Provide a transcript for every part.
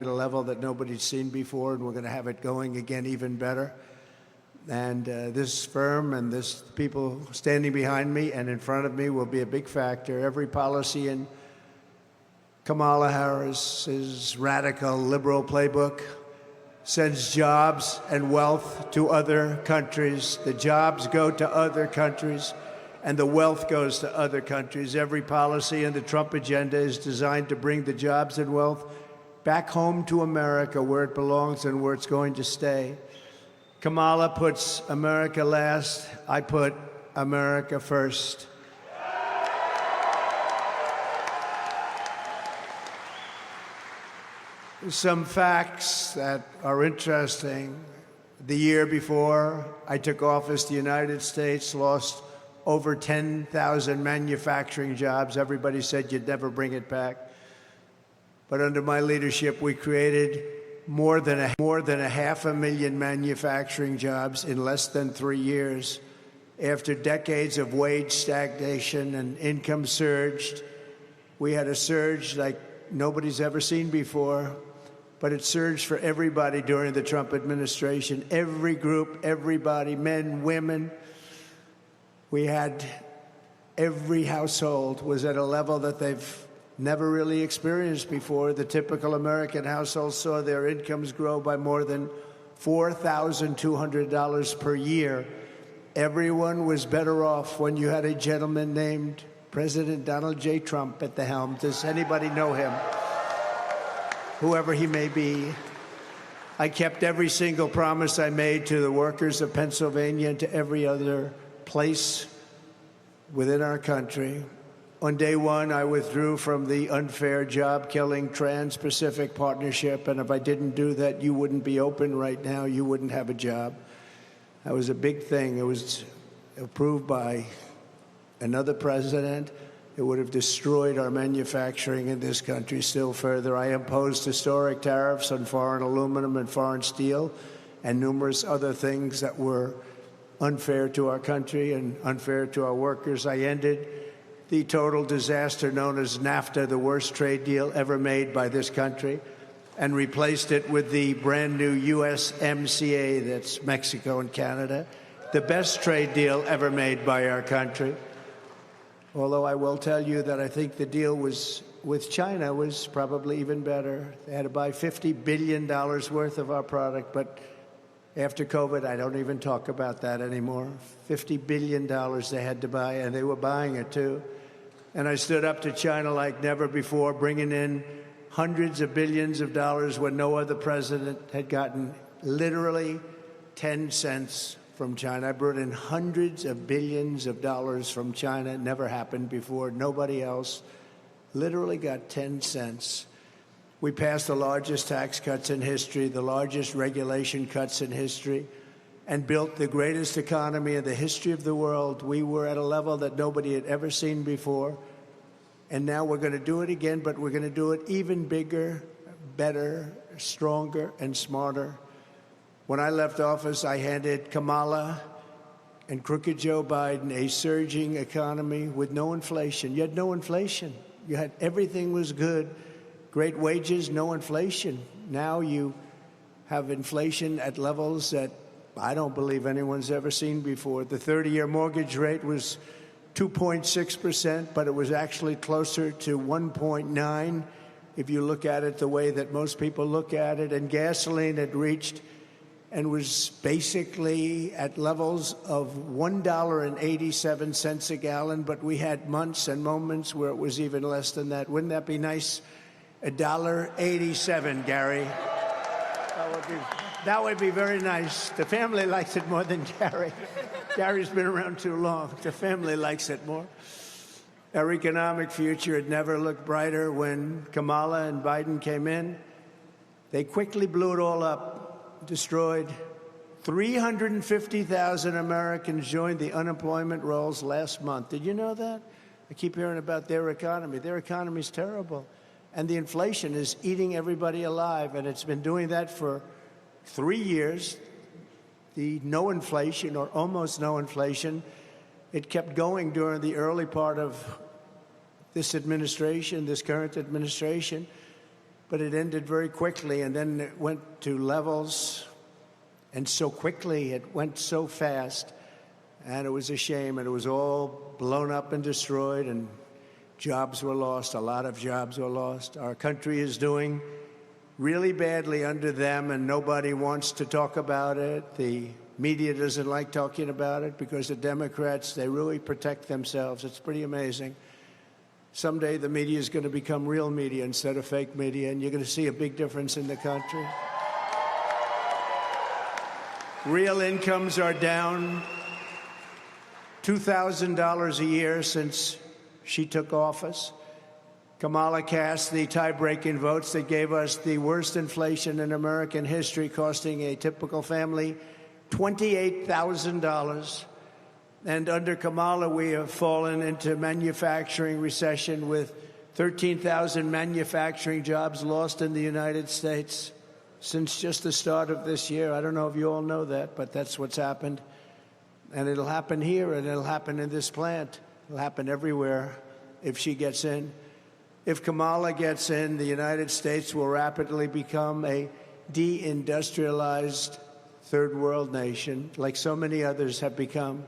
at a level that nobody's seen before, and we're going to have it going again even better. And this firm and this people standing behind me and in front of me will be a big factor. Every policy in Kamala Harris's radical liberal playbook sends jobs and wealth to other countries. The jobs go to other countries, and the wealth goes to other countries. Every policy in the Trump agenda is designed to bring the jobs and wealth back home to America, where it belongs and where it's going to stay. Kamala puts America last. I put America first. Some facts that are interesting. The year before I took office, the United States lost over 10,000 manufacturing jobs. Everybody said you'd never bring it back. But under my leadership, we created more than 500,000 manufacturing jobs in less than 3 years. After decades of wage stagnation and income surged, we had a surge like nobody's ever seen before. But it surged for everybody during the Trump administration. Every group, everybody, men, women. We had every household was at a level that they've never really experienced before. The typical American household saw their incomes grow by more than $4,200 per year. Everyone was better off when you had a gentleman named President Donald J. Trump at the helm. Does anybody know him? Whoever he may be. I kept every single promise I made to the workers of Pennsylvania and to every other place within our country. On day one, I withdrew from the unfair job-killing Trans-Pacific Partnership, and if I didn't do that, you wouldn't be open right now. You wouldn't have a job. That was a big thing. It was approved by another president. It would have destroyed our manufacturing in this country still further. I imposed historic tariffs on foreign aluminum and foreign steel and numerous other things that were unfair to our country and unfair to our workers. I ended the total disaster known as NAFTA, the worst trade deal ever made by this country, and replaced it with the brand new USMCA, that's Mexico and Canada, the best trade deal ever made by our country. Although I will tell you that I think the deal with China was probably even better. They had to buy $50 billion worth of our product, but after COVID, I don't even talk about that anymore. $50 billion they had to buy, and they were buying it too. And I stood up to China like never before, bringing in hundreds of billions of dollars when no other president had gotten literally 10 cents from China. I brought in hundreds of billions of dollars from China. It never happened before. Nobody else literally got 10 cents. We passed the largest tax cuts in history, the largest regulation cuts in history, and built the greatest economy in the history of the world. We were at a level that nobody had ever seen before. And now we're going to do it again, but we're going to do it even bigger, better, stronger, and smarter. When I left office, I handed Kamala and crooked Joe Biden a surging economy with no inflation. You had no inflation. You had everything was good. Great wages, no inflation. Now you have inflation at levels that I don't believe anyone's ever seen before. The 30-year mortgage rate was 2.6%, but it was actually closer to 1.9 if you look at it the way that most people look at it. And gasoline had reached and was basically at levels of $1.87 a gallon, but we had months and moments where it was even less than that. Wouldn't that be nice? $1.87, Gary. That would be very nice. The family likes it more than Gary. Gary's been around too long. The family likes it more. Our economic future had never looked brighter. When Kamala and Biden came in, they quickly blew it all up. Destroyed. 350,000 Americans joined the unemployment rolls last month. Did you know that? I keep hearing about their economy. Their economy is terrible. And the inflation is eating everybody alive, and it's been doing that for 3 years. The no inflation, or almost no inflation, it kept going during the early part of this administration, this current administration. but it ended very quickly, and then it went to levels, and so quickly, it went so fast, and it was a shame, and it was all blown up and destroyed, and jobs were lost. A lot of jobs were lost. Our country is doing really badly under them, and nobody wants to talk about it. The media doesn't like talking about it because the Democrats, they really protect themselves. It's pretty amazing. Someday the media is going to become real media instead of fake media, and you're going to see a big difference in the country. Real incomes are down $2,000 a year since she took office. Kamala cast the tie-breaking votes that gave us the worst inflation in American history, costing a typical family $28,000. And under Kamala, we have fallen into manufacturing recession with 13,000 manufacturing jobs lost in the United States since just the start of this year. I don't know if you all know that, but that's what's happened. And it'll happen here, and it'll happen in this plant. It'll happen everywhere if she gets in. If Kamala gets in, the United States will rapidly become a deindustrialized third world nation, like so many others have become.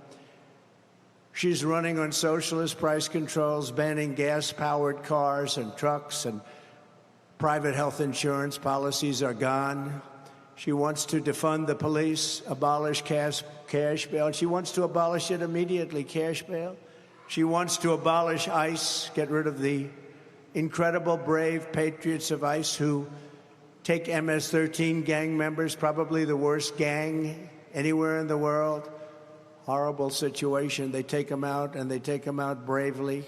She's running on socialist price controls, banning gas-powered cars and trucks, and private health insurance policies are gone. She wants to defund the police, abolish cash bail. She wants to abolish it immediately, cash bail. She wants to abolish ICE, get rid of the incredible, brave patriots of ICE who take MS-13 gang members, probably the worst gang anywhere in the world. Horrible situation. They take them out, and they take them out bravely.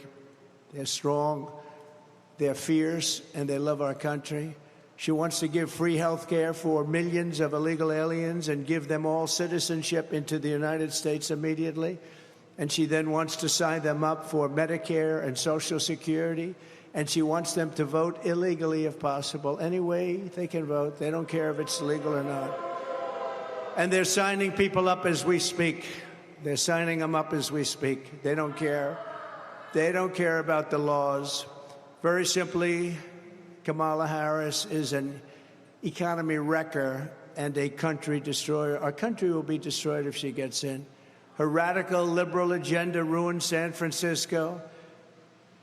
They're strong, they're fierce, and they love our country. She wants to give free health care for millions of illegal aliens and give them all citizenship into the United States immediately. And she then wants to sign them up for Medicare and Social Security. And she wants them to vote illegally if possible. Any way they can vote. They don't care if it's legal or not. And they're signing people up as we speak. They're signing them up as we speak. They don't care. They don't care about the laws. Very simply, Kamala Harris is an economy wrecker and a country destroyer. Our country will be destroyed if she gets in. Her radical liberal agenda ruined San Francisco.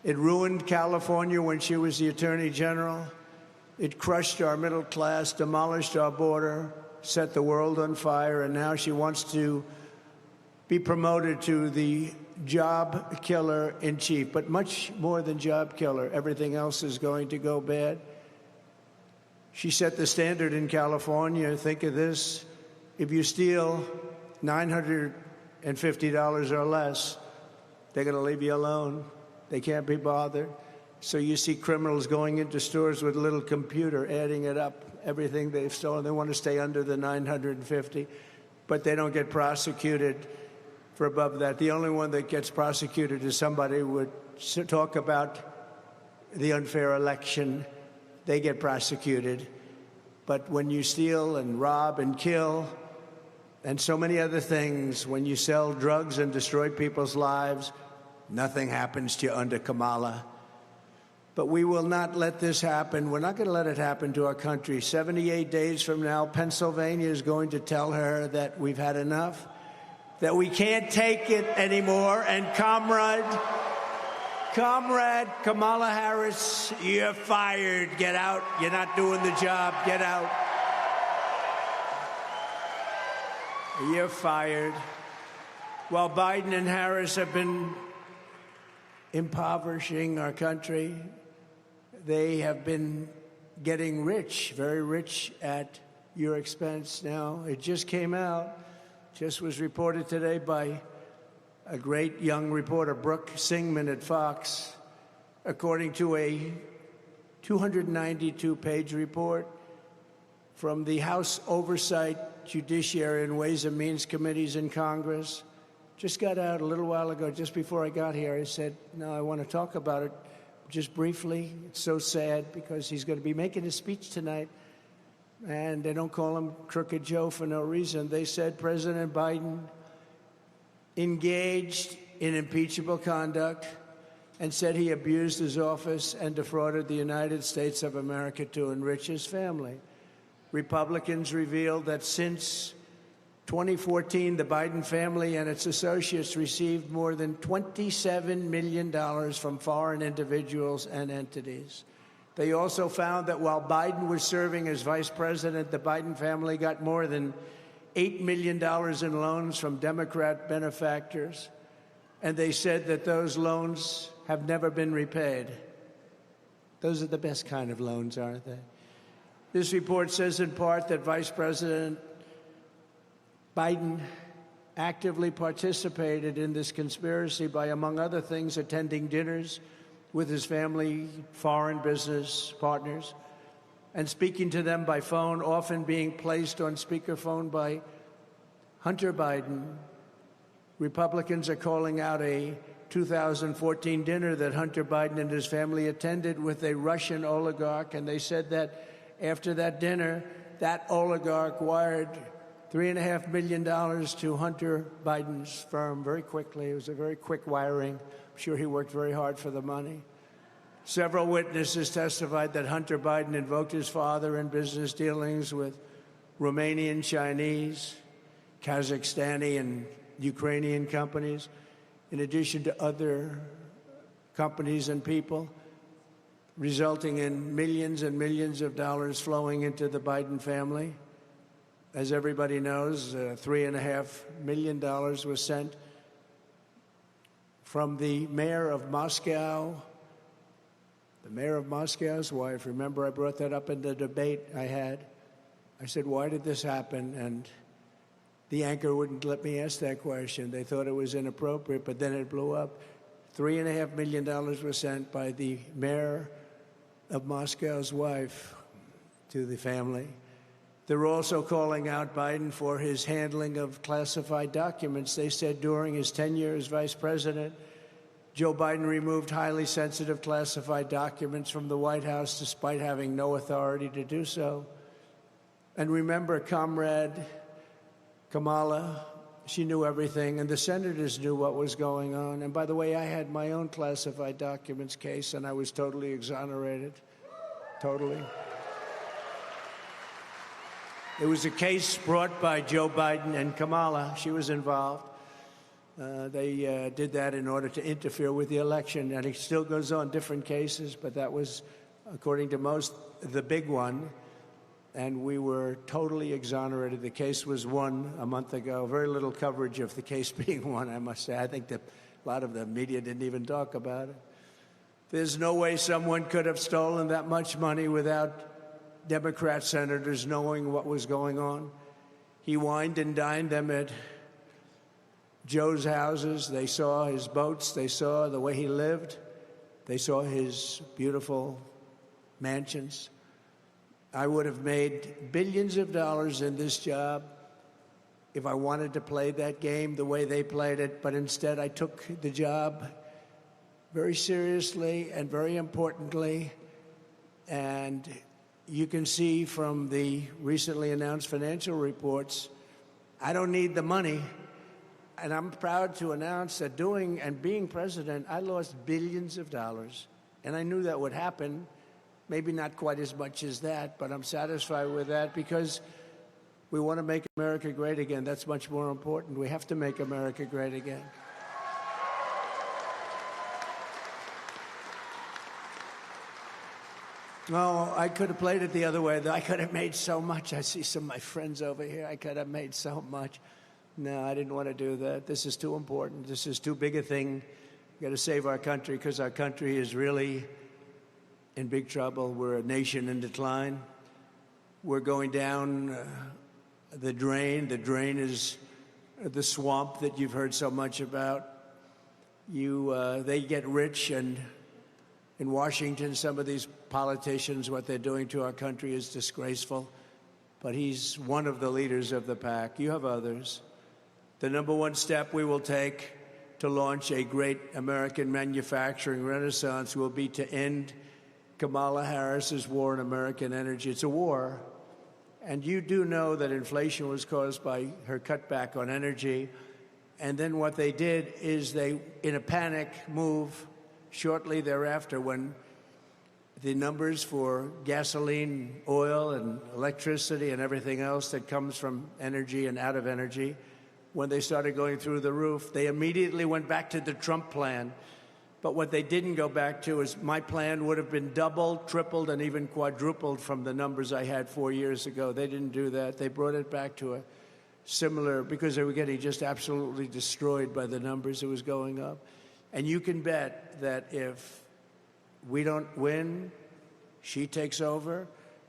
It ruined California when she was the Attorney General. It crushed our middle class, demolished our border, set the world on fire, and now she wants to be promoted to the job killer in chief. But much more than job killer, everything else is going to go bad. She set the standard in California. Think of this. If you steal $950 or less, they're going to leave you alone. They can't be bothered. So you see criminals going into stores with a little computer, adding it up, everything they've stolen. They want to stay under the 950, but they don't get prosecuted for above that. The only one that gets prosecuted is somebody who would talk about the unfair election. They get prosecuted. But when you steal and rob and kill and so many other things, when you sell drugs and destroy people's lives, nothing happens to you under Kamala. But we will not let this happen. We're not going to let it happen to our country. 78 days from now, Pennsylvania is going to tell her that we've had enough, that we can't take it anymore. And comrade Kamala Harris, you're fired. Get out. You're not doing the job. Get out. You're fired. While Biden and Harris have been impoverishing our country, they have been getting rich, very rich at your expense. Now, it just came out, just was reported today by a great young reporter, Brooke Singman at Fox, according to a 292-page report from the House Oversight, Judiciary, and Ways and Means Committees in Congress. Just got out a little while ago, just before I got here. I said, no, I want to talk about it just briefly. It's so sad because he's going to be making a speech tonight, and they don't call him Crooked Joe for no reason. They said President Biden engaged in impeachable conduct and said he abused his office and defrauded the United States of America to enrich his family. Republicans revealed that since 2014, the Biden family and its associates received more than $27 million from foreign individuals and entities. They also found that while Biden was serving as vice president, the Biden family got more than $8 million in loans from Democrat benefactors, and they said that those loans have never been repaid. Those are the best kind of loans, aren't they? This report says in part that Vice President Biden actively participated in this conspiracy by, among other things, attending dinners with his family, foreign business partners, and speaking to them by phone, often being placed on speakerphone by Hunter Biden. Republicans are calling out a 2014 dinner that Hunter Biden and his family attended with a Russian oligarch, and they said that after that dinner, that oligarch wired $3.5 million to Hunter Biden's firm very quickly. It was a very quick wiring. I'm sure he worked very hard for the money. Several witnesses testified that Hunter Biden invoked his father in business dealings with Romanian, Chinese, Kazakhstani, and Ukrainian companies, in addition to other companies and people, resulting in millions and millions of dollars flowing into the Biden family. As everybody knows, $3.5 million was sent from the mayor of Moscow, the mayor of Moscow's wife. Remember, I brought that up in the debate I had. I said, why did this happen? And the anchor wouldn't let me ask that question. They thought it was inappropriate, but then it blew up. $3.5 million was sent by the mayor of Moscow's wife to the family. They're also calling out Biden for his handling of classified documents. They said during his tenure as vice president, Joe Biden removed highly sensitive classified documents from the White House despite having no authority to do so. And remember, Comrade Kamala, she knew everything, and the senators knew what was going on. And by the way, I had my own classified documents case, and I was totally exonerated. Totally. It was a case brought by Joe Biden and Kamala. She was involved. They did that in order to interfere with the election, and it still goes on, different cases, but that was, according to most, the big one, and we were totally exonerated. The case was won a month ago. Very little coverage of the case being won, I must say. I think that a lot of the media didn't even talk about it. There's no way someone could have stolen that much money without Democrat senators knowing what was going on. He wined and dined them at Joe's houses. They saw his boats. They saw the way he lived. They saw his beautiful mansions. I would have made billions of dollars in this job if I wanted to play that game the way they played it, but instead I took the job very seriously and very importantly, and you can see from the recently announced financial reports, I don't need the money. And I'm proud to announce that doing and being president, I lost billions of dollars. And I knew that would happen. Maybe not quite as much as that, but I'm satisfied with that because we want to make America great again. That's much more important. We have to make America great again. No, I could have played it the other way. I could have made so much. I see some of my friends over here. I could have made so much. No, I didn't want to do that. This is too important. This is too big a thing. We've got to save our country because our country is really in big trouble. We're a nation in decline. We're going down the drain. The drain is the swamp that you've heard so much about. They get rich, and in Washington, some of these politicians, what they're doing to our country is disgraceful. But he's one of the leaders of the pack. You have others. The number one step we will take to launch a great American manufacturing renaissance will be to end Kamala Harris's war on American energy. It's a war. And you do know that inflation was caused by her cutback on energy. And then what they did is they, in a panic move, shortly thereafter when the numbers for gasoline, oil, and electricity and everything else that comes from energy and out of energy, when they started going through the roof, they immediately went back to the Trump plan. But what they didn't go back to is my plan would have been doubled, tripled, and even quadrupled from the numbers I had 4 years ago. They didn't do that. They brought it back to a similar, because they were getting just absolutely destroyed by the numbers that was going up. And you can bet that if we don't win, she takes over,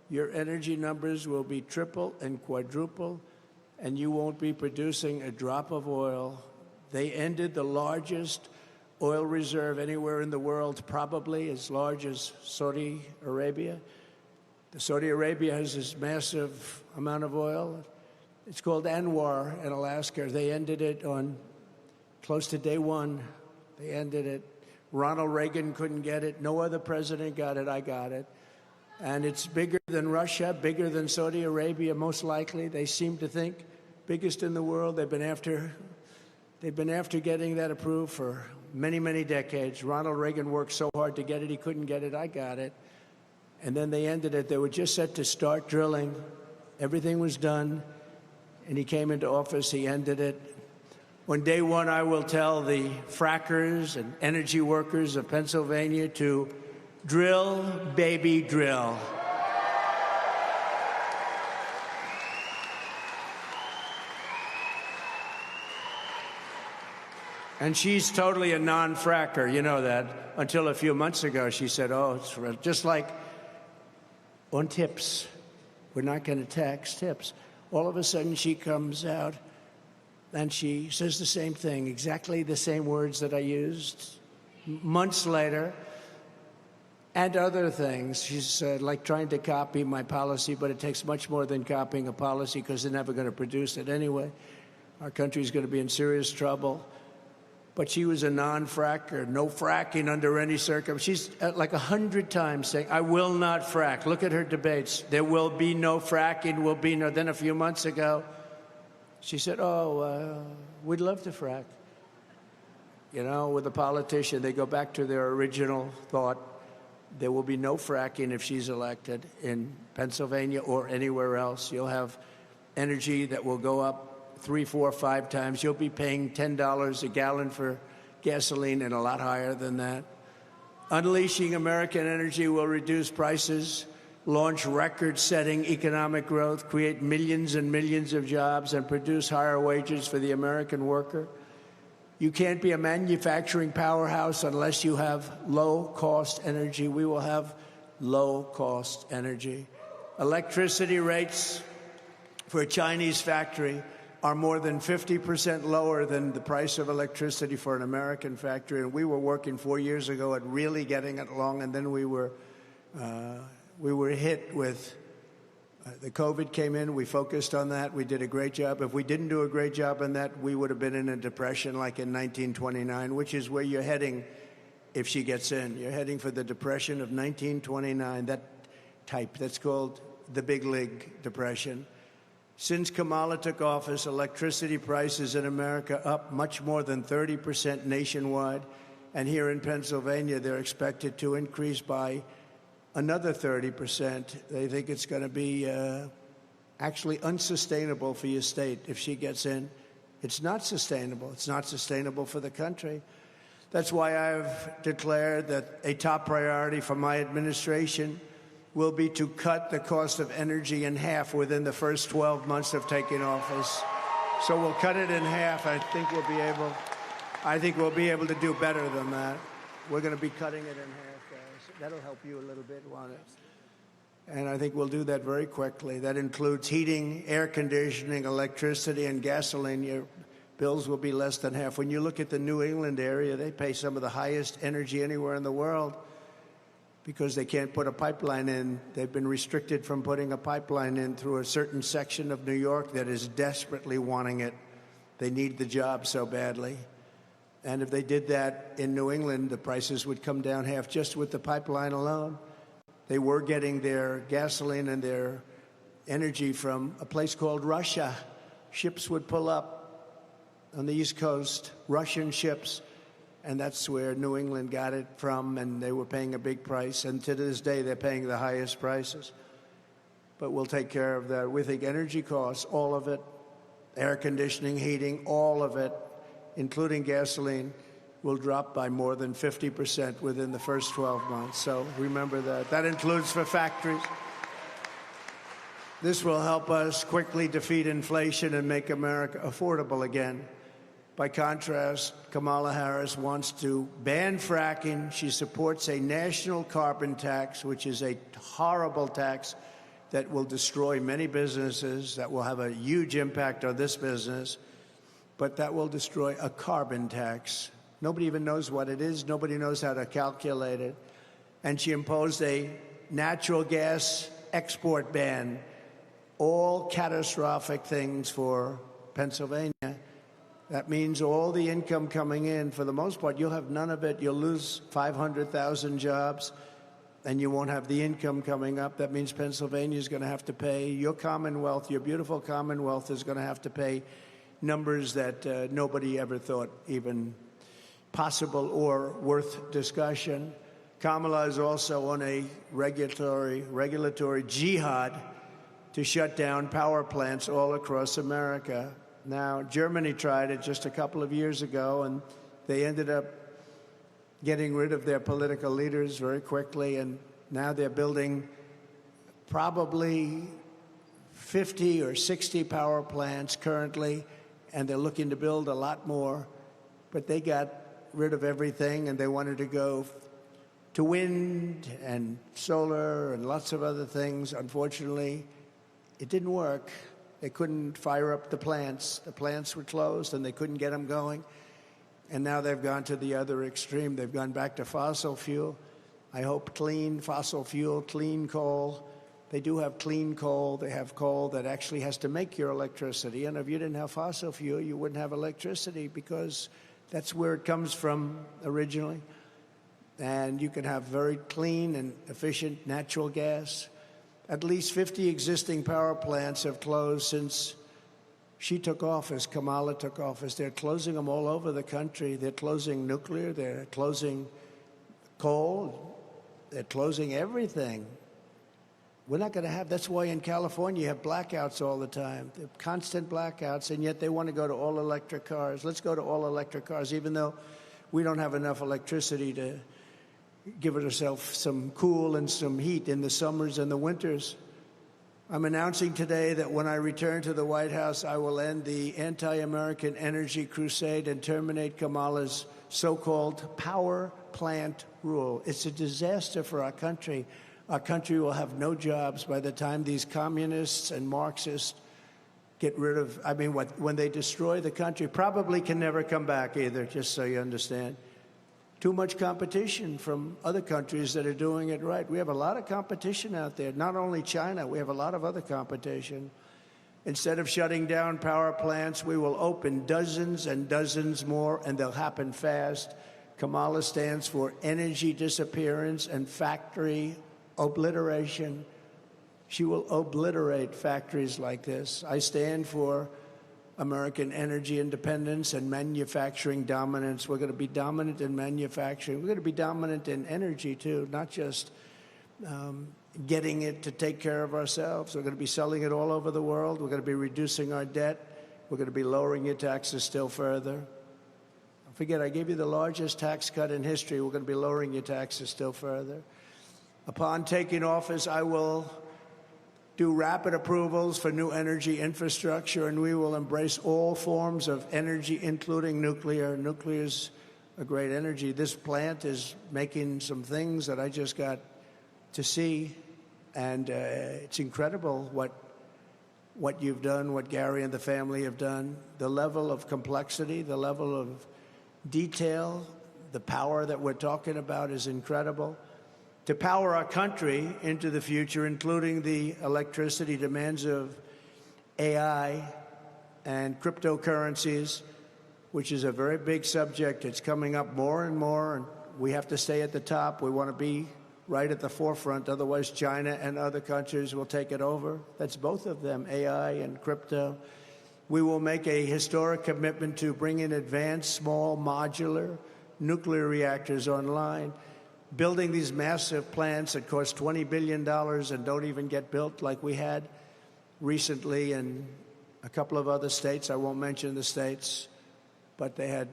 your energy numbers will be triple and quadruple, and you won't be producing a drop of oil. They ended the largest oil reserve anywhere in the world, probably as large as Saudi Arabia. Saudi Arabia has this massive amount of oil. It's called Anwar in Alaska. They ended it on close to day one. They ended it. Ronald Reagan couldn't get it. No other president got it. I got it. And it's bigger than Russia, bigger than Saudi Arabia, most likely. They seem to think biggest in the world. They've been after getting that approved for many, many decades. Ronald Reagan worked so hard to get it. He couldn't get it. I got it. And then they ended it. They were just set to start drilling. Everything was done. And he came into office. He ended it. On day one, I will tell the frackers and energy workers of Pennsylvania to drill, baby, drill. And she's totally a non-fracker, you know that. Until a few months ago, she said, oh, it's just like on tips. We're not going to tax tips. All of a sudden, she comes out and she says the same thing, exactly the same words that I used months later, and other things. She's like trying to copy my policy, but it takes much more than copying a policy because they're never going to produce it anyway. Our country's going to be in serious trouble. But she was a non-fracker, no fracking under any circumstances. She's like 100 times saying, I will not frack. Look at her debates. There will be no fracking, will be no. Then a few months ago, she said, we'd love to frack. You know, with a politician, they go back to their original thought. There will be no fracking if she's elected in Pennsylvania or anywhere else. You'll have energy that will go up 3, 4, 5 times. You'll be paying $10 a gallon for gasoline and a lot higher than that. Unleashing American energy will reduce prices, launch record-setting economic growth, create millions and millions of jobs, and produce higher wages for the American worker. You can't be a manufacturing powerhouse unless you have low-cost energy. We will have low-cost energy. Electricity rates for a Chinese factory are more than 50% lower than the price of electricity for an American factory. And we were working 4 years ago at really getting it along, and then we were hit with the COVID came in. We focused on that. We did a great job. If we didn't do a great job on that, we would have been in a depression like in 1929, which is where you're heading if she gets in. You're heading for the depression of 1929, that type. That's called the Big League Depression. Since Kamala took office, electricity prices in America up much more than 30% nationwide. And here in Pennsylvania, they're expected to increase by another 30%. They think it's going to be actually unsustainable for your state if she gets in. It's not sustainable. It's not sustainable for the country. That's why I've declared that a top priority for my administration will be to cut the cost of energy in half within the first 12 months of taking office. So we'll cut it in half. I think we'll be able to do better than that. We're going to be cutting it in half, guys. That'll help you a little bit, won't it? And I think we'll do that very quickly. That includes heating, air conditioning, electricity, and gasoline. Your bills will be less than half. When you look at the New England area, they pay some of the highest energy anywhere in the world because they can't put a pipeline in. They've been restricted from putting a pipeline in through a certain section of New York that is desperately wanting it. They need the job so badly. And if they did that in New England, the prices would come down half just with the pipeline alone. They were getting their gasoline and their energy from a place called Russia. Ships would pull up on the East Coast, Russian ships, and that's where New England got it from, and they were paying a big price, and to this day they're paying the highest prices. But we'll take care of that. We think energy costs, all of it, air conditioning, heating, all of it, including gasoline, will drop by more than 50% within the first 12 months. So remember that. That includes for factories. This will help us quickly defeat inflation and make America affordable again. By contrast, Kamala Harris wants to ban fracking. She supports a national carbon tax, which is a horrible tax that will destroy many businesses, that will have a huge impact on this business, but that will destroy a carbon tax. Nobody even knows what it is. Nobody knows how to calculate it. And she imposed a natural gas export ban, all catastrophic things for Pennsylvania. That means all the income coming in, for the most part, you'll have none of it. You'll lose 500,000 jobs, and you won't have the income coming up. That means Pennsylvania is going to have to pay. Your Commonwealth, your beautiful Commonwealth, is going to have to pay numbers that nobody ever thought even possible or worth discussion. Kamala is also on a regulatory jihad to shut down power plants all across America. Now, Germany tried it just a couple of years ago, and they ended up getting rid of their political leaders very quickly, and now they're building probably 50 or 60 power plants currently, and they're looking to build a lot more. But they got rid of everything, and they wanted to go to wind and solar and lots of other things. Unfortunately, it didn't work. They couldn't fire up the plants. The plants were closed, and they couldn't get them going. And now they've gone to the other extreme. They've gone back to fossil fuel. I hope clean fossil fuel, clean coal. They do have clean coal. They have coal that actually has to make your electricity. And if you didn't have fossil fuel, you wouldn't have electricity, because that's where it comes from originally. And you can have very clean and efficient natural gas. At least 50 existing power plants have closed since she took office, Kamala took office. They're closing them all over the country. They're closing nuclear. They're closing coal. They're closing everything. We're not going to have, that's why in California you have blackouts all the time, constant blackouts, and yet they want to go to all electric cars. Let's go to all electric cars, even though we don't have enough electricity to give ourselves some cool and some heat in the summers and the winters. I'm announcing today that when I return to the White House, I will end the anti-American energy crusade and terminate Kamala's so-called power plant rule. It's a disaster for our country. Our country will have no jobs by the time these communists and Marxists get rid of, when they destroy the country, probably can never come back either, just so you understand. Too much competition from other countries that are doing it right. We have a lot of competition out there, not only China, we have a lot of other competition. Instead of shutting down power plants, we will open dozens and dozens more, and they'll happen fast. Kamala stands for energy disappearance and factory obliteration. She will obliterate factories like this. I stand for American energy independence and manufacturing dominance. We're going to be dominant in manufacturing. We're going to be dominant in energy, too, not just getting it to take care of ourselves. We're going to be selling it all over the world. We're going to be reducing our debt. We're going to be lowering your taxes still further. Don't forget, I gave you the largest tax cut in history. We're going to be lowering your taxes still further. Upon taking office, I will do rapid approvals for new energy infrastructure, and we will embrace all forms of energy, including nuclear. Nuclear is a great energy. This plant is making some things that I just got to see, and it's incredible what you've done, what Gary and the family have done. The level of complexity, the level of detail, the power that we're talking about is incredible. To power our country into the future, including the electricity demands of AI and cryptocurrencies, which is a very big subject. It's coming up more and more, and we have to stay at the top. We want to be right at the forefront. Otherwise, China and other countries will take it over. That's both of them, AI and crypto. We will make a historic commitment to bring in advanced, small, modular nuclear reactors online, building these massive plants that cost $20 billion and don't even get built like we had recently in a couple of other states. I won't mention the states, but they had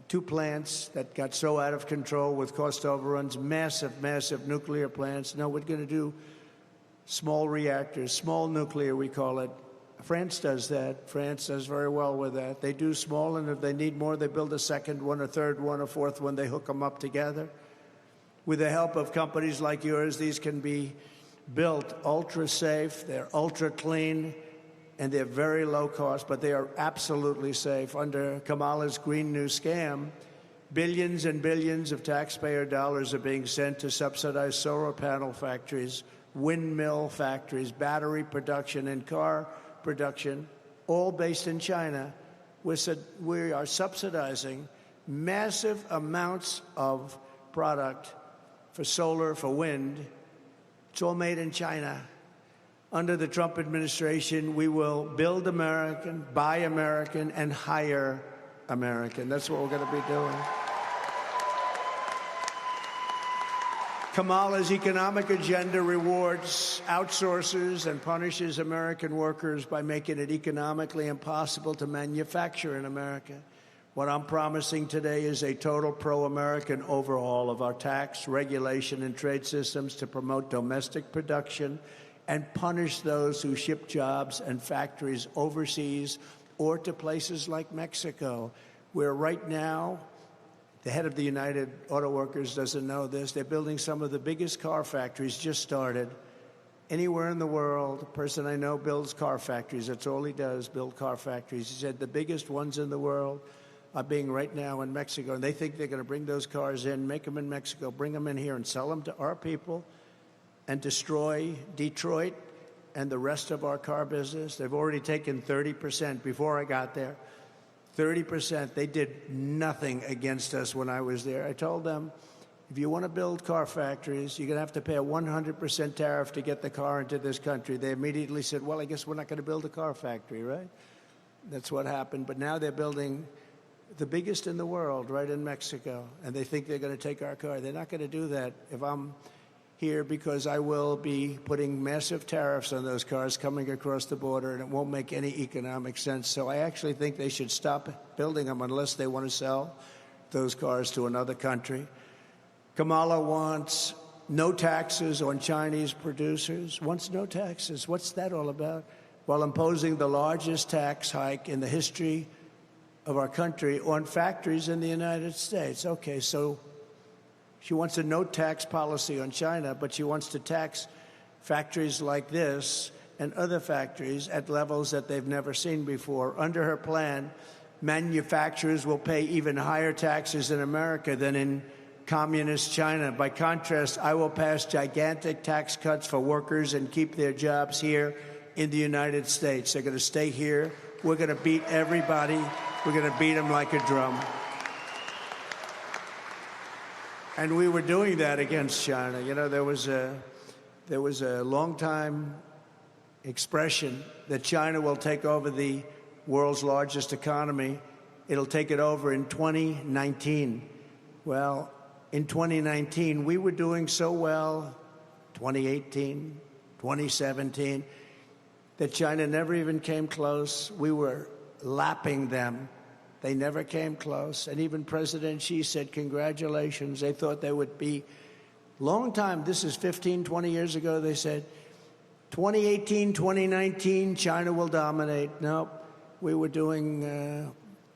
2 plants that got so out of control with cost overruns, massive nuclear plants. No, we're going to do small reactors, small nuclear, we call it. France does that. France does very well with that. They do small, and if they need more, they build a second one, a third one, a fourth one. They hook them up together. With the help of companies like yours, these can be built ultra safe, they're ultra clean, and they're very low cost, but they are absolutely safe. Under Kamala's Green New Scam, billions and billions of taxpayer dollars are being sent to subsidize solar panel factories, windmill factories, battery production, and car production, all based in China. We are subsidizing massive amounts of product for solar, for wind. It's all made in China. Under the Trump administration, we will build American, buy American, and hire American. That's what we're going to be doing. Kamala's economic agenda rewards outsourcers and punishes American workers by making it economically impossible to manufacture in America. What I'm promising today is a total pro-American overhaul of our tax, regulation, and trade systems to promote domestic production and punish those who ship jobs and factories overseas or to places like Mexico, where right now, the head of the United Auto Workers doesn't know this, they're building some of the biggest car factories, just started, anywhere in the world. A person I know builds car factories. That's all he does, build car factories. He said the biggest ones in the world are being right now in Mexico, and they think they're going to bring those cars in, make them in Mexico, bring them in here and sell them to our people and destroy Detroit and the rest of our car business. They've already taken 30% before I got there. 30%. They did nothing against us when I was there. I told them, if you want to build car factories, you're going to have to pay a 100% tariff to get the car into this country. They immediately said, well, I guess we're not going to build a car factory, right? That's what happened. But now they're building the biggest in the world right in Mexico, and they think they're going to take our car. They're not going to do that if I'm here, because I will be putting massive tariffs on those cars coming across the border, and it won't make any economic sense. So I actually think they should stop building them unless they want to sell those cars to another country. Kamala wants no taxes on Chinese producers, wants no taxes. What's that all about? While imposing the largest tax hike in the history of our country on factories in the United States. Okay, so she wants a no-tax policy on China, but she wants to tax factories like this and other factories at levels that they've never seen before. Under her plan, manufacturers will pay even higher taxes in America than in communist China. By contrast, I will pass gigantic tax cuts for workers and keep their jobs here in the United States. They're going to stay here. We're going to beat everybody. We're going to beat them like a drum. And we were doing that against China. You know, there was a long-time expression that China will take over the world's largest economy. It'll take it over in 2019. Well, in 2019, we were doing so well, 2018, 2017, that China never even came close. We were lapping them. They never came close. And even President Xi said, congratulations. They thought they would be. Long time, this is 15, 20 years ago, they said, 2018, 2019, China will dominate. No, we were doing,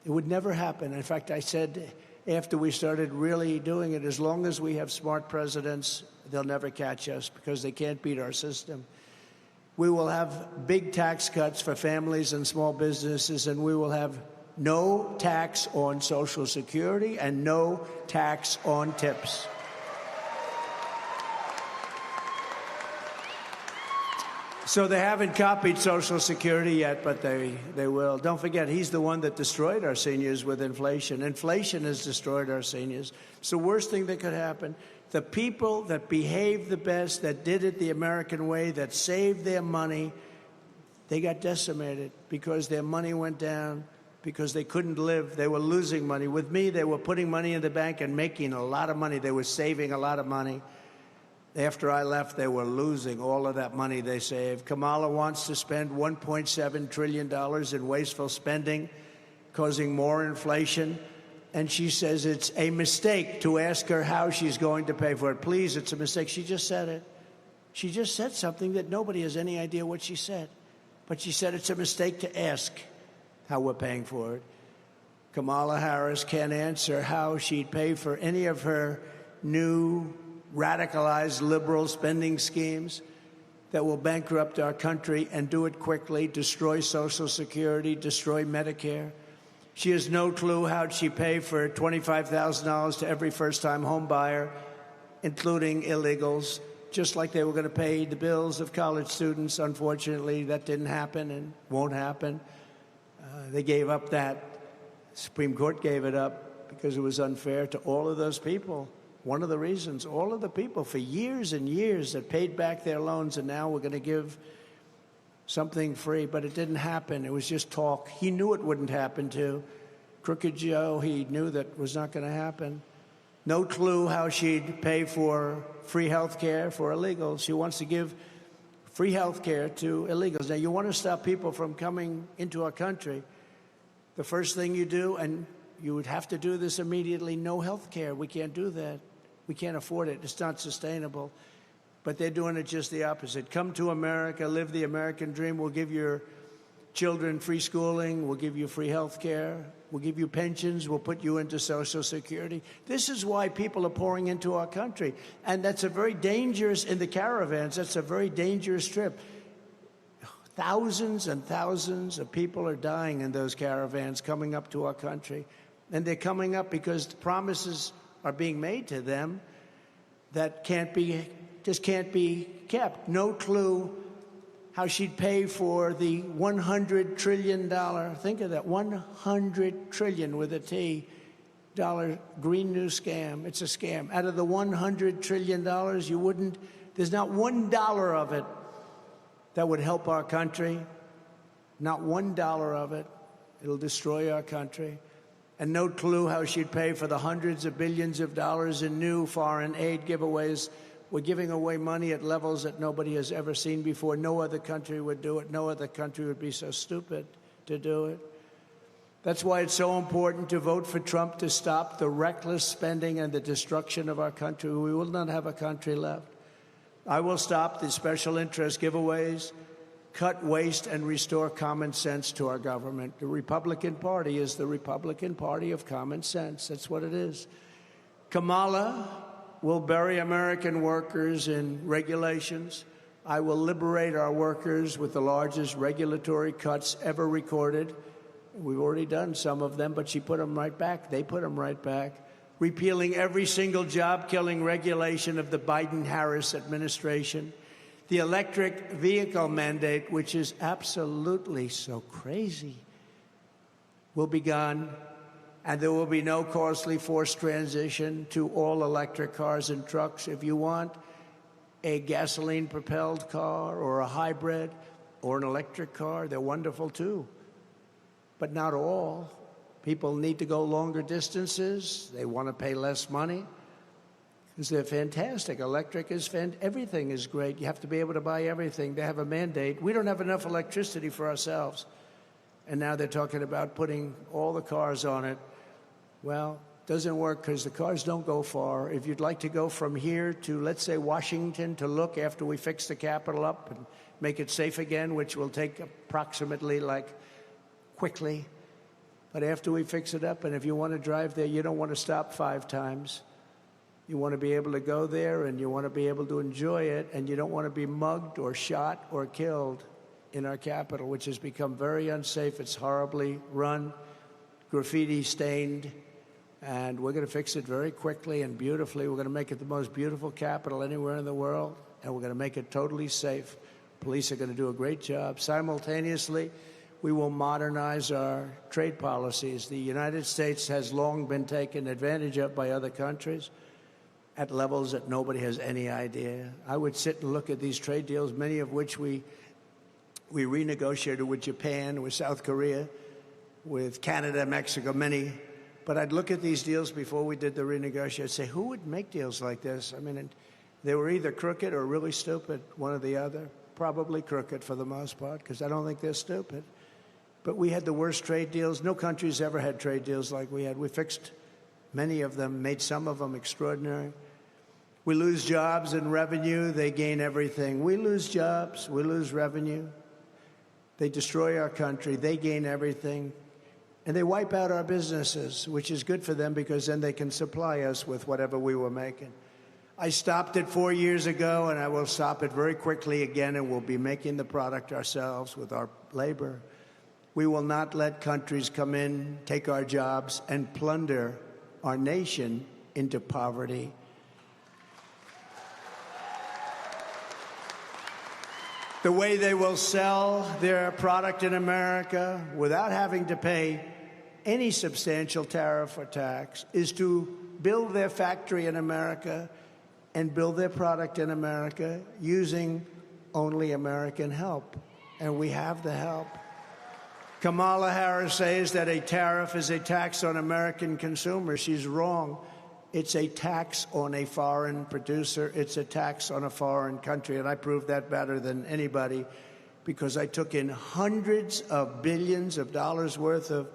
it would never happen. In fact, I said, after we started really doing it, as long as we have smart presidents, they'll never catch us because they can't beat our system. We will have big tax cuts for families and small businesses, and we will have no tax on Social Security and no tax on tips. So they haven't copied Social Security yet, but they will. Don't forget, he's the one that destroyed our seniors with inflation. Inflation has destroyed our seniors. It's the worst thing that could happen. The people that behaved the best, that did it the American way, that saved their money, they got decimated because their money went down, because they couldn't live. They were losing money. With me, they were putting money in the bank and making a lot of money. They were saving a lot of money. After I left, they were losing all of that money they saved. Kamala wants to spend $1.7 trillion in wasteful spending, causing more inflation. And she says it's a mistake to ask her how she's going to pay for it. Please, it's a mistake. She just said it. She just said something that nobody has any idea what she said. But she said it's a mistake to ask how we're paying for it. Kamala Harris can't answer how she'd pay for any of her new radicalized liberal spending schemes that will bankrupt our country and do it quickly, destroy Social Security, destroy Medicare. She has no clue how she'd pay for $25,000 to every first-time home buyer, including illegals, just like they were going to pay the bills of college students. Unfortunately, that didn't happen and won't happen. They gave up that. The Supreme Court gave it up because it was unfair to all of those people. One of the reasons, all of the people for years and years that paid back their loans, and now we're going to give something free, but it didn't happen. It was just talk. He knew it wouldn't happen too. Crooked Joe, he knew that was not going to happen. No clue how she'd pay for free health care for illegals. She wants to give free health care to illegals. Now, you want to stop people from coming into our country. The first thing you do, and you would have to do this immediately, no health care. We can't do that. We can't afford it. It's not sustainable. But they're doing it just the opposite. Come to America, live the American dream. We'll give your children free schooling. We'll give you free health care. We'll give you pensions. We'll put you into Social Security. This is why people are pouring into our country. And that's a very dangerous, in the caravans, that's a very dangerous trip. Thousands and thousands of people are dying in those caravans coming up to our country. And they're coming up because the promises are being made to them that just can't be kept. No clue how she'd pay for the $100 trillion, think of that, $100 trillion with a T, Green New Scam. It's a scam. Out of the $100 trillion, there's not $1 of it that would help our country. Not $1 of it. It'll destroy our country. And no clue how she'd pay for the hundreds of billions of dollars in new foreign aid giveaways. We're giving away money at levels that nobody has ever seen before. No other country would do it. No other country would be so stupid to do it. That's why it's so important to vote for Trump to stop the reckless spending and the destruction of our country. We will not have a country left. I will stop the special interest giveaways, cut waste, and restore common sense to our government. The Republican Party is the Republican Party of common sense. That's what it is. Kamala will bury American workers in regulations. I will liberate our workers with the largest regulatory cuts ever recorded. We've already done some of them, but she put them right back. They put them right back. Repealing every single job-killing regulation of the Biden-Harris administration. The electric vehicle mandate, which is absolutely so crazy, will be gone. And there will be no costly forced transition to all electric cars and trucks. If you want a gasoline-propelled car or a hybrid or an electric car, they're wonderful too. But not all. People need to go longer distances. They want to pay less money because they're fantastic. Electric is everything is great. You have to be able to buy everything. They have a mandate. We don't have enough electricity for ourselves. And now they're talking about putting all the cars on it. Well, it doesn't work because the cars don't go far. If you'd like to go from here to, let's say, Washington to look after we fix the Capitol up and make it safe again, which will take approximately quickly. But after we fix it up, and if you want to drive there, you don't want to stop 5 times. You want to be able to go there, and you want to be able to enjoy it, and you don't want to be mugged or shot or killed in our capital, which has become very unsafe. It's horribly run, graffiti-stained, and we're going to fix it very quickly and beautifully. We're going to make it the most beautiful capital anywhere in the world, and we're going to make it totally safe. Police are going to do a great job. Simultaneously, we will modernize our trade policies. The United States has long been taken advantage of by other countries at levels that nobody has any idea. I would sit and look at these trade deals, many of which we renegotiated with Japan, with South Korea, with Canada, Mexico, many. But I'd look at these deals before we did the renegotiation. I'd say, who would make deals like this? I mean, they were either crooked or really stupid, one or the other. Probably crooked for the most part, because I don't think they're stupid. But we had the worst trade deals. No country's ever had trade deals like we had. We fixed many of them, made some of them extraordinary. We lose jobs and revenue. They gain everything. We lose jobs. We lose revenue. They destroy our country. They gain everything. And they wipe out our businesses, which is good for them because then they can supply us with whatever we were making. I stopped it 4 years ago, and I will stop it very quickly again, and we'll be making the product ourselves with our labor. We will not let countries come in, take our jobs, and plunder our nation into poverty. The way they will sell their product in America without having to pay any substantial tariff or tax is to build their factory in America and build their product in America using only American help. And we have the help. Kamala Harris says that a tariff is a tax on American consumers. She's wrong. It's a tax on a foreign producer. It's a tax on a foreign country. And I proved that better than anybody because I took in hundreds of billions of dollars worth of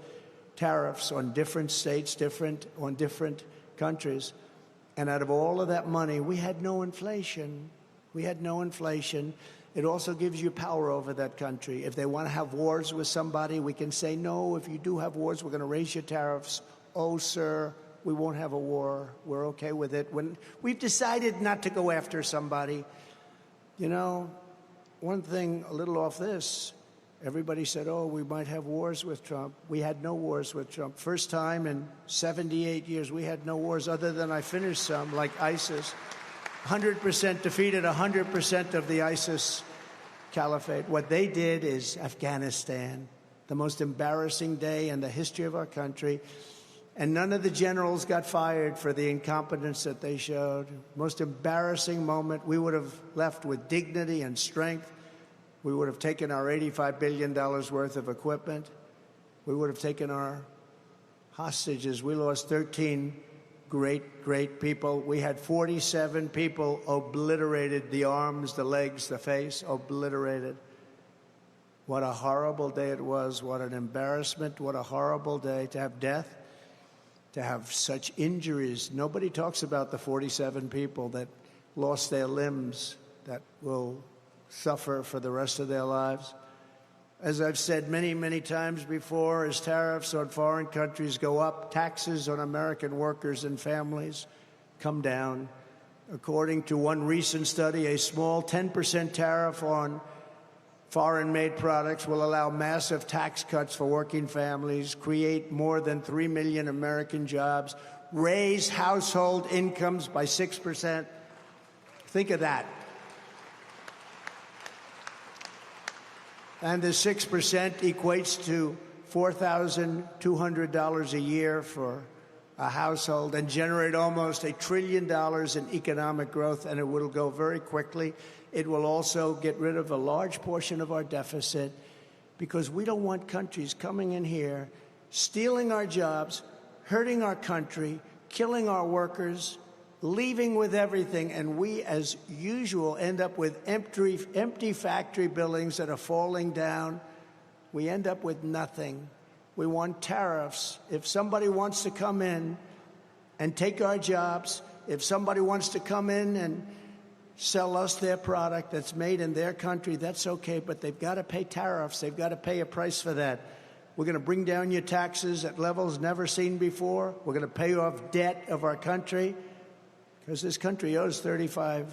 tariffs on different states, on different countries. And out of all of that money, we had no inflation. We had no inflation. It also gives you power over that country. If they want to have wars with somebody, we can say, no, if you do have wars, we're going to raise your tariffs. Oh, sir, we won't have a war. We're okay with it. When we've decided not to go after somebody, you know, one thing a little off this, everybody said, oh, we might have wars with Trump. We had no wars with Trump. First time in 78 years, we had no wars other than I finished some, like ISIS. 100% defeated 100% of the ISIS caliphate. What they did is Afghanistan, the most embarrassing day in the history of our country. And none of the generals got fired for the incompetence that they showed. Most embarrassing moment. We would have left with dignity and strength. We would have taken our $85 billion worth of equipment. We would have taken our hostages. We lost 13 great people. We had 47 people obliterated, the arms, the legs, the face, obliterated. What a horrible day it was. What an embarrassment. What a horrible day to have death, to have such injuries. Nobody talks about the 47 people that lost their limbs, that will suffer for the rest of their lives. As I've said many, many times before, as tariffs on foreign countries go up, taxes on American workers and families come down. According to one recent study, a small 10% tariff on foreign-made products will allow massive tax cuts for working families, create more than 3 million American jobs, raise household incomes by 6%. Think of that. And the 6% equates to $4,200 a year for a household and generate almost $1 trillion in economic growth, and it will go very quickly. It will also get rid of a large portion of our deficit because we don't want countries coming in here, stealing our jobs, hurting our country, killing our workers, leaving with everything, and we, as usual, end up with empty factory buildings that are falling down. We end up with nothing. We want tariffs. If somebody wants to come in and take our jobs, if somebody wants to come in and sell us their product that's made in their country, that's okay, but they've got to pay tariffs. They've got to pay a price for that. We're going to bring down your taxes at levels never seen before. We're going to pay off debt of our country, because this country owes $35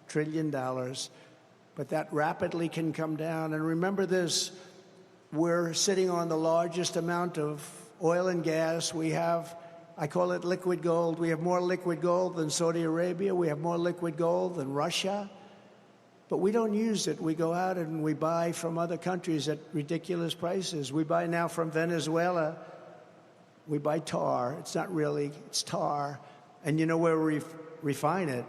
trillion, but that rapidly can come down. And remember this, we're sitting on the largest amount of oil and gas. We have, I call it liquid gold. We have more liquid gold than Saudi Arabia. We have more liquid gold than Russia. But we don't use it. We go out and we buy from other countries at ridiculous prices. We buy now from Venezuela. We buy tar. It's not really, it's tar. And you know where we refine it?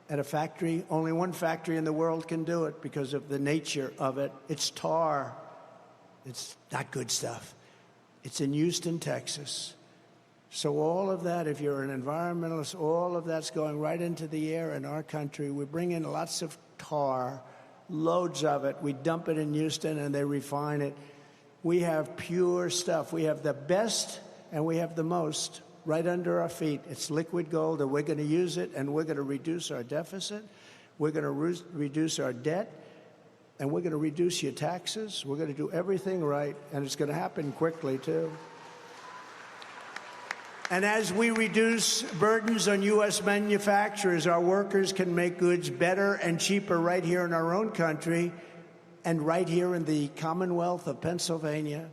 At a factory. Only one factory in the world can do it because of the nature of it. It's tar. It's not good stuff. It's in Houston, Texas. So all of that, if you're an environmentalist, all of that's going right into the air in our country. We bring in lots of tar, loads of it. We dump it in Houston, and they refine it. We have pure stuff. We have the best, and we have the most right under our feet. It's liquid gold, and we're going to use it, and we're going to reduce our deficit. We're going to reduce our debt, and we're going to reduce your taxes. We're going to do everything right, and it's going to happen quickly, too. And as we reduce burdens on U.S. manufacturers, our workers can make goods better and cheaper right here in our own country and right here in the Commonwealth of Pennsylvania.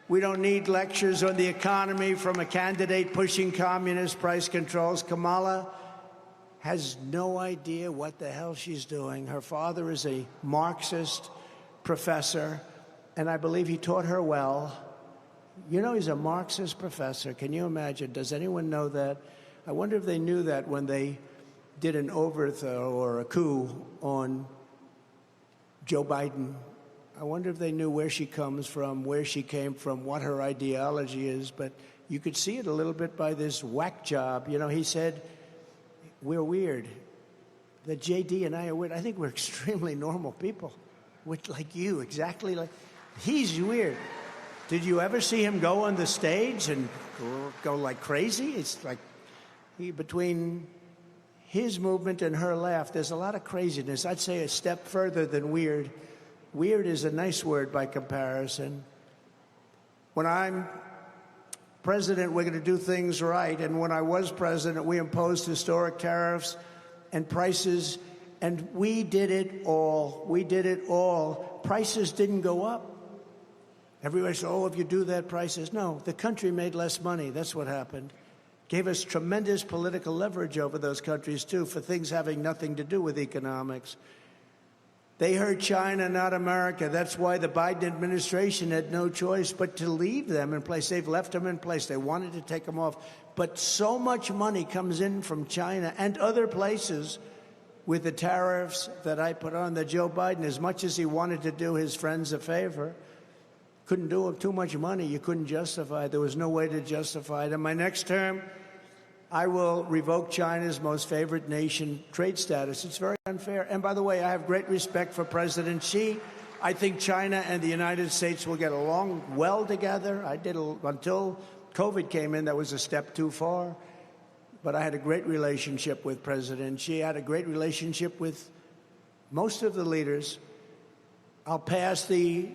We don't need lectures on the economy from a candidate pushing communist price controls. Kamala has no idea what the hell she's doing. Her father is a Marxist professor, and I believe he taught her well. You know, he's a Marxist professor. Can you imagine? Does anyone know that? I wonder if they knew that when they did an overthrow or a coup on Joe Biden. I wonder if they knew where she comes from, where she came from, what her ideology is. But you could see it a little bit by this whack job. You know, he said, we're weird. That JD and I are weird. I think we're extremely normal people. We're like you, exactly like. He's weird. Did you ever see him go on the stage and go like crazy? It's like between his movement and her laugh, there's a lot of craziness. I'd say a step further than weird. Weird is a nice word by comparison. When I'm president, we're going to do things right. And when I was president, we imposed historic tariffs and prices, and we did it all. We did it all. Prices didn't go up. Everybody said, oh, if you do that, prices. No, the country made less money. That's what happened. Gave us tremendous political leverage over those countries, too, for things having nothing to do with economics. They hurt China, not America. That's why the Biden administration had no choice but to leave them in place. They've left them in place. They wanted to take them off. But so much money comes in from China and other places with the tariffs that I put on that Joe Biden, as much as he wanted to do his friends a favor, couldn't do it. Too much money. You couldn't justify it. There was no way to justify it. In my next term, I will revoke China's most favored nation trade status. It's very unfair. And by the way, I have great respect for President Xi. I think China and the United States will get along well together. I did until COVID came in. That was a step too far. But I had a great relationship with President Xi. I had a great relationship with most of the leaders. I'll pass the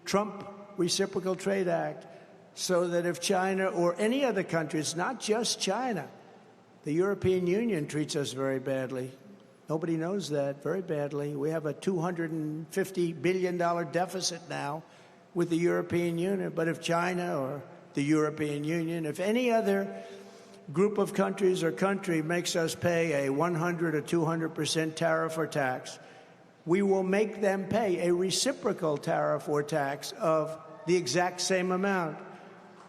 Trump Reciprocal Trade Act so that if China or any other country, it's not just China, the European Union treats us very badly. Nobody knows that, very badly. We have a $250 billion deficit now with the European Union. But if China or the European Union, if any other group of countries or country makes us pay a 100 or 200% tariff or tax, we will make them pay a reciprocal tariff or tax of the exact same amount.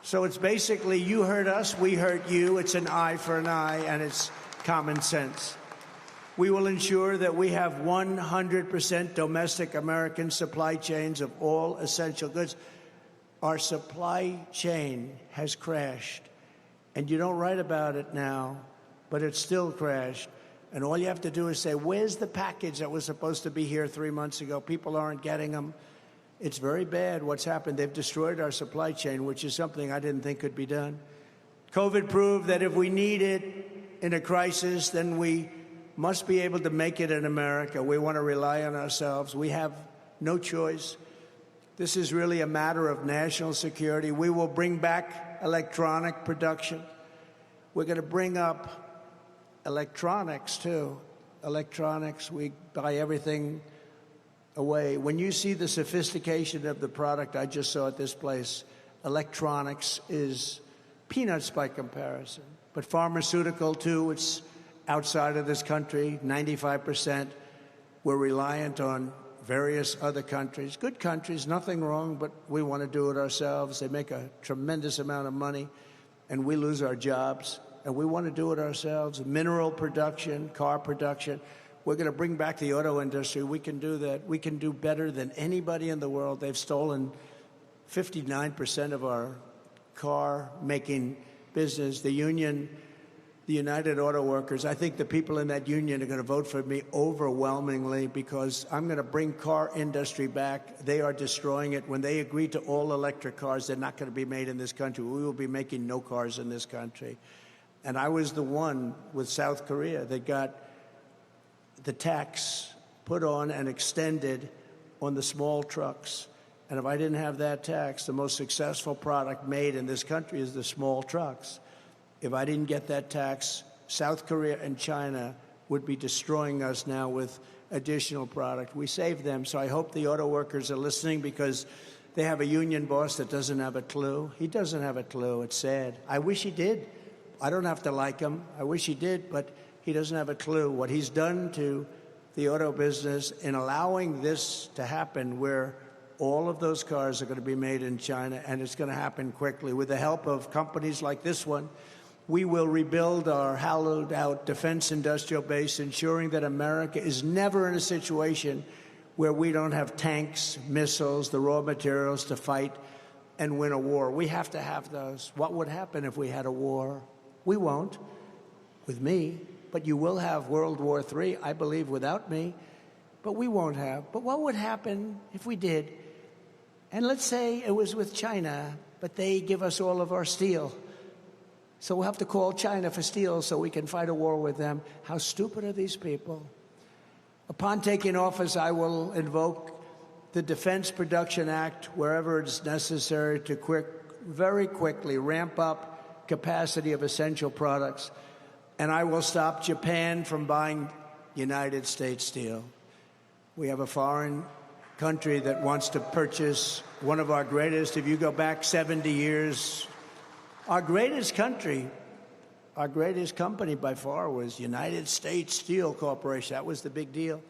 So it's basically you hurt us, we hurt you. It's an eye for an eye, and it's common sense. We will ensure that we have 100% domestic American supply chains of all essential goods. Our supply chain has crashed, and you don't write about it now, but it's still crashed. And all you have to do is say, where's the package that was supposed to be here 3 months ago? People aren't getting them. It's very bad what's happened. They've destroyed our supply chain, which is something I didn't think could be done. COVID proved that if we need it in a crisis, then we must be able to make it in America. We want to rely on ourselves. We have no choice. This is really a matter of national security. We will bring back electronic production. We're going to bring up electronics, too. Electronics, we buy everything away. When you see the sophistication of the product I just saw at this place, electronics is peanuts by comparison. But pharmaceutical, too, it's outside of this country, 95%. We're reliant on various other countries. Good countries, nothing wrong, but we want to do it ourselves. They make a tremendous amount of money, and we lose our jobs, and we want to do it ourselves. Mineral production, car production. We're going to bring back the auto industry. We can do that. We can do better than anybody in the world. They've stolen 59% of our car-making business, the union, the United Auto Workers, I think the people in that union are going to vote for me overwhelmingly because I'm going to bring car industry back. They are destroying it. When they agree to all electric cars, they're not going to be made in this country. We will be making no cars in this country. And I was the one with South Korea that got the tax put on and extended on the small trucks. And if I didn't have that tax, the most successful product made in this country is the small trucks. If I didn't get that tax, South Korea and China would be destroying us now with additional product. We saved them, so I hope the auto workers are listening because they have a union boss that doesn't have a clue. He doesn't have a clue. It's sad. I wish he did. I don't have to like him. I wish he did, but he doesn't have a clue. What he's done to the auto business in allowing this to happen where all of those cars are going to be made in China, and it's going to happen quickly. With the help of companies like this one, we will rebuild our hollowed-out defense industrial base, ensuring that America is never in a situation where we don't have tanks, missiles, the raw materials to fight and win a war. We have to have those. What would happen if we had a war? We won't, with me, but you will have World War III, I believe, without me, but we won't have. But what would happen if we did? And let's say it was with China, but they give us all of our steel. So we'll have to call China for steel so we can fight a war with them. How stupid are these people? Upon taking office, I will invoke the Defense Production Act wherever it's necessary to very quickly ramp up capacity of essential products. And I will stop Japan from buying United States steel. We have a foreign country that wants to purchase one of our greatest, if you go back 70 years, our greatest country, our greatest company by far was United States Steel Corporation. That was the big deal.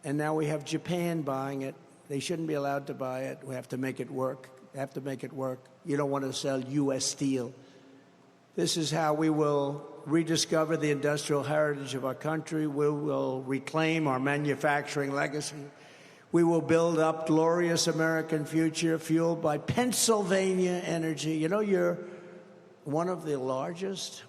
And now we have Japan buying it. They shouldn't be allowed to buy it. We have to make it work. We have to make it work. You don't want to sell U.S. steel. This is how we will rediscover the industrial heritage of our country. We will reclaim our manufacturing legacy. We will build up glorious American future fueled by Pennsylvania energy. You know, you're one of the largest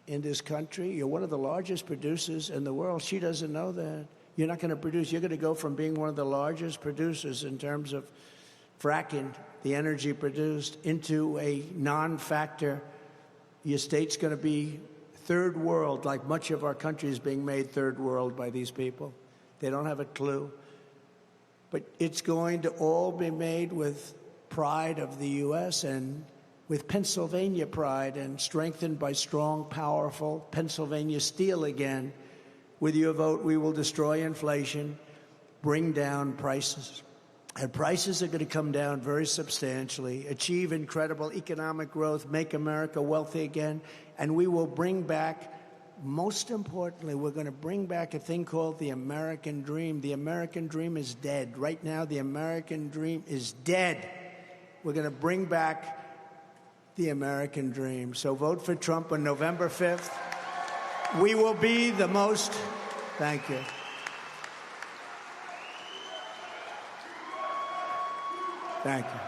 in this country. You're one of the largest producers in the world. She doesn't know that. You're not going to produce. You're going to go from being one of the largest producers in terms of fracking, the energy produced, into a non-factor. Your state's going to be third world, like much of our country is being made third world by these people. They don't have a clue. But it's going to all be made with pride of the U.S. and with Pennsylvania pride and strengthened by strong, powerful Pennsylvania steel again. With your vote, we will destroy inflation, bring down prices. And prices are going to come down very substantially, achieve incredible economic growth, make America wealthy again, and we will bring back, most importantly, we're going to bring back a thing called the American dream. The American dream is dead. Right now, the American dream is dead. We're going to bring back the American dream. So vote for Trump on November 5th. We will be the most... Thank you. Thank you.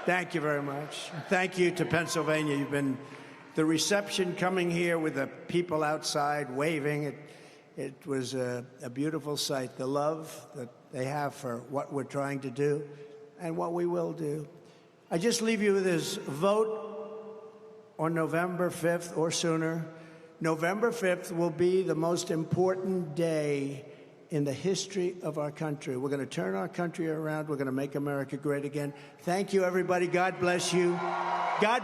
Thank you very much. Thank you to Pennsylvania. You've been the reception coming here with the people outside waving. It was a beautiful sight. The love that they have for what we're trying to do and what we will do. I just leave you with this vote on November 5th or sooner. November 5th will be the most important day in the history of our country. We're going to turn our country around. We're going to make America great again. Thank you, everybody. God bless you. God